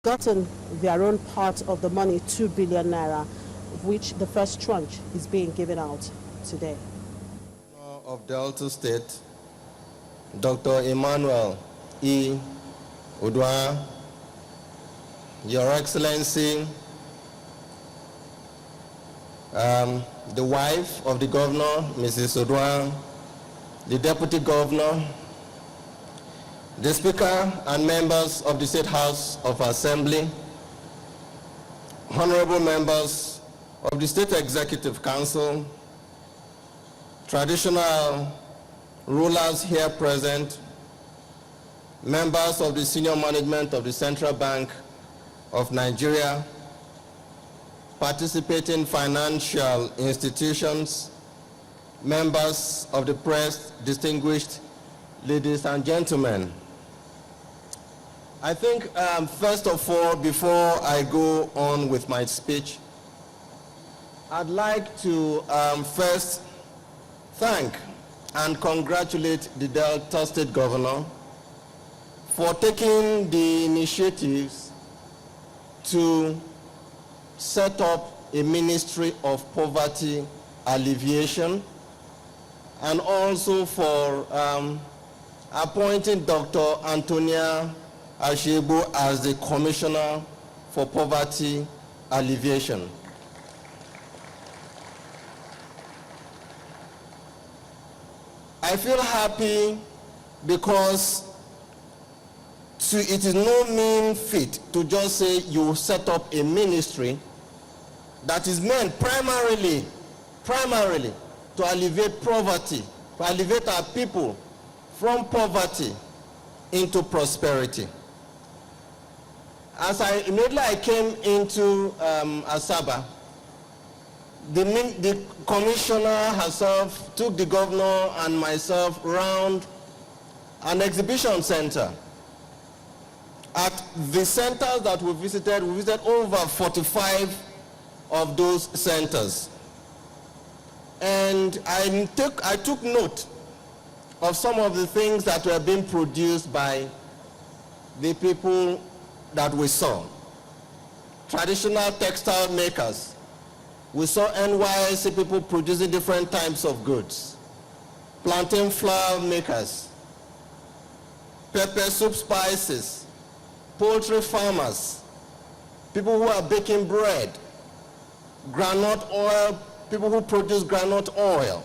gotten their own part of the money, 2 billion naira, of which the first tranche is being given out today. Of Delta State, Dr. Emmanuel Uduaghan, Your Excellency, the wife of the governor, Mrs. Uduaghan, the deputy governor, the speaker and members of the State House of Assembly, honorable members of the State Executive Council, traditional rulers here present, members of the senior management of the Central Bank of Nigeria, participating financial institutions, members of the press, distinguished ladies and gentlemen. I think, first of all, before I go on with my speech, I'd like to first thank and congratulate the Delta State Governor for taking the initiatives to set up a Ministry of Poverty Alleviation, and also for appointing Dr. Antonia Ashebo as the Commissioner for Poverty Alleviation. I feel happy because it is no mean feat to just say you set up a ministry that is meant primarily to alleviate poverty, to alleviate our people from poverty into prosperity. As immediately I came into Asaba, the commissioner herself took the governor and myself around an exhibition center. At the centers that we visited over 45 of those centers. And I took note of some of the things that were being produced by the people that we saw. Traditional textile makers. We saw NYSC people producing different types of goods. Plantain flour makers. Pepper soup spices. Poultry farmers. People who are baking bread. Groundnut oil, people who produce groundnut oil.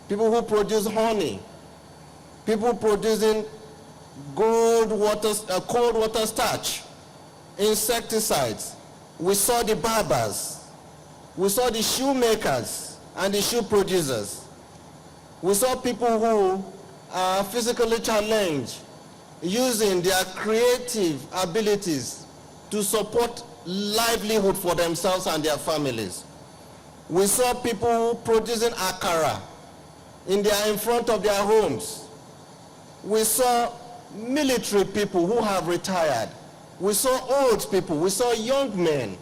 People who produce honey. People producing cold water starch. Insecticides. We saw the barbers. We saw the shoemakers and the shoe producers. We saw people who are physically challenged, using their creative abilities to support livelihood for themselves and their families. We saw people producing akara in front of their homes. We saw military people who have retired. We saw old people. We saw young men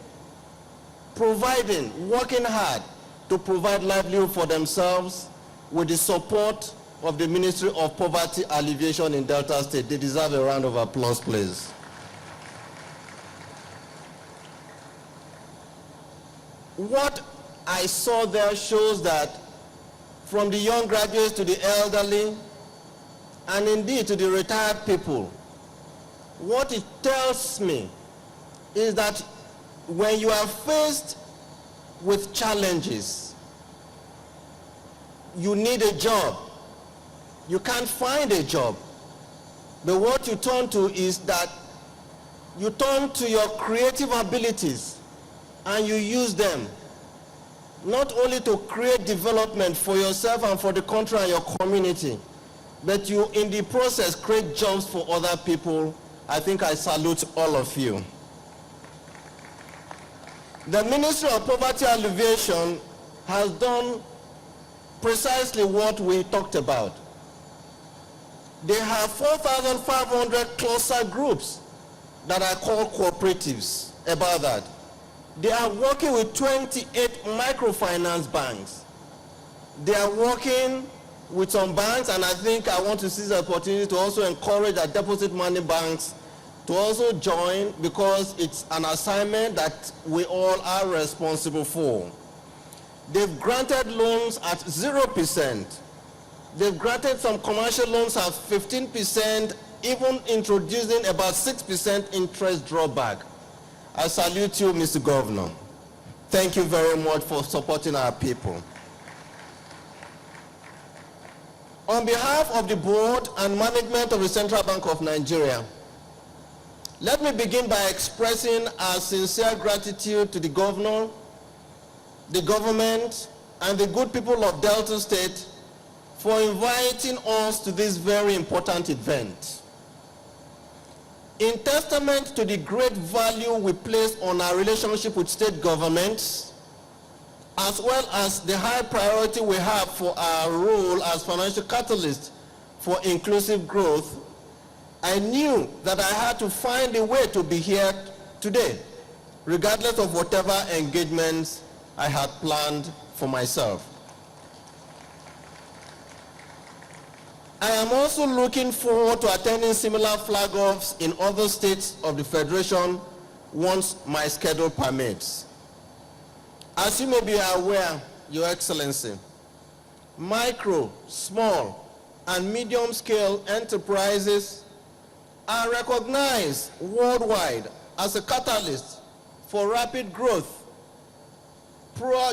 working hard to provide livelihood for themselves with the support of the Ministry of Poverty Alleviation in Delta State. They deserve a round of applause, please. What I saw there shows that from the young graduates to the elderly, and indeed to the retired people, what it tells me is that when you are faced with challenges, you need a job. You can't find a job. But what you turn to is that you turn to your creative abilities and you use them, not only to create development for yourself and for the country and your community, but you, in the process, create jobs for other people. I think I salute all of you. The Ministry of Poverty Alleviation has done precisely what we talked about. They have 4,500 cluster groups that are called cooperatives about that. They are working with 28 microfinance banks. They are working with some banks, and I think I want to seize the opportunity to also encourage our deposit money banks to also join because it's an assignment that we all are responsible for. They've granted loans at 0%. They've granted some commercial loans at 15%, even introducing about 6% interest drawback. I salute you, Mr. Governor. Thank you very much for supporting our people. On behalf of the board and management of the Central Bank of Nigeria, let me begin by expressing our sincere gratitude to the governor, the government, and the good people of Delta State for inviting us to this very important event. In testament to the great value we place on our relationship with state governments, as well as the high priority we have for our role as financial catalyst for inclusive growth, I knew that I had to find a way to be here today, regardless of whatever engagements I had planned for myself. I am also looking forward to attending similar flag-offs in other states of the Federation once my schedule permits. As you may be aware, Your Excellency, micro, small, and medium-scale enterprises are recognized worldwide as a catalyst for rapid growth,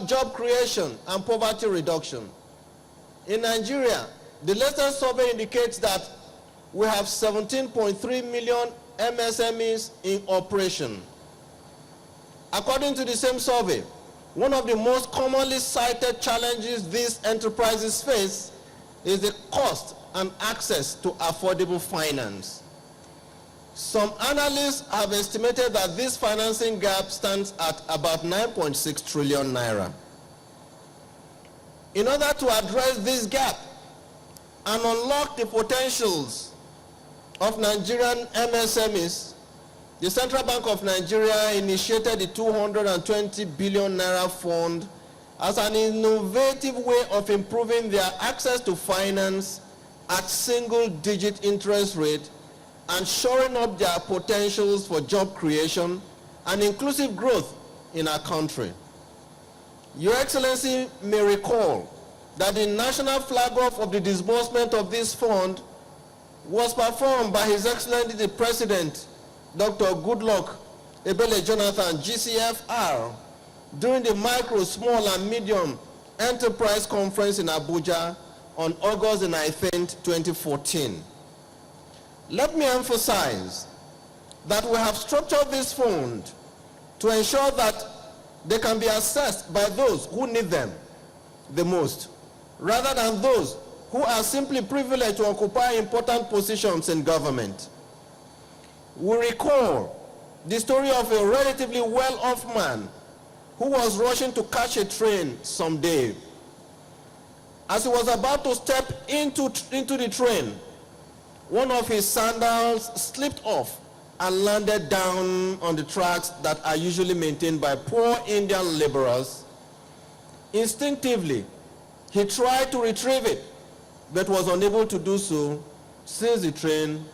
job creation, and poverty reduction. In Nigeria, the latest survey indicates that we have 17.3 million MSMEs in operation. According to the same survey, one of the most commonly cited challenges these enterprises face is the cost and access to affordable finance. Some analysts have estimated that this financing gap stands at about 9.6 trillion naira. In order to address this gap and unlock the potentials of Nigerian MSMEs, the Central Bank of Nigeria initiated the 220 billion naira fund as an innovative way of improving their access to finance at single-digit interest rate and shoring up their potentials for job creation and inclusive growth in our country. Your Excellency may recall that the national flag-off of the disbursement of this fund was performed by His Excellency the President, Dr. Goodluck Ebele Jonathan, GCFR, during the Micro, Small, and Medium Enterprise Conference in Abuja on August 19, 2014. Let me emphasize that we have structured this fund to ensure that they can be accessed by those who need them the most, rather than those who are simply privileged to occupy important positions in government. We recall the story of a relatively well-off man who was rushing to catch a train someday. As he was about to step into the train, one of his sandals slipped off and landed down on the tracks that are usually maintained by poor Indian laborers. Instinctively, he tried to retrieve it, but was unable to do so since the train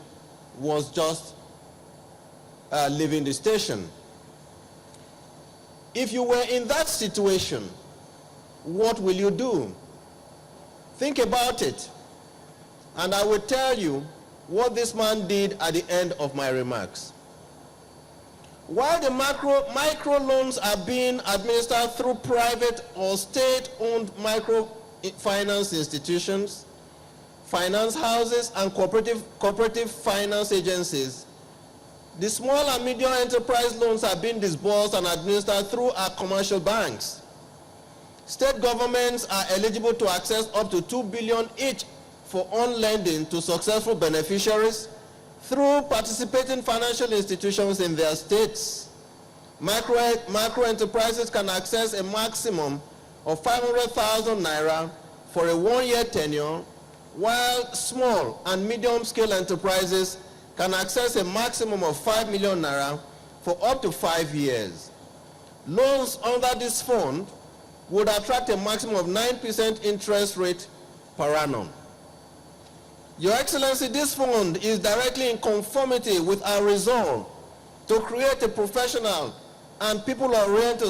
was just leaving the station. If you were in that situation, what will you do? Think about it, and I will tell you what this man did at the end of my remarks. While the micro loans are being administered through private or state-owned microfinance institutions, finance houses, and cooperative finance agencies, the small and medium enterprise loans are being disbursed and administered through our commercial banks. State governments are eligible to access up to 2 billion each for on-lending to successful beneficiaries through participating financial institutions in their states. Micro enterprises can access a maximum of 500,000 naira for a one-year tenure, while small and medium-scale enterprises can access a maximum of 5 million naira for up to 5 years. Loans under this fund would attract a maximum of 9% interest rate per annum. Your Excellency, this fund is directly in conformity with our resolve to create a professional and people-oriented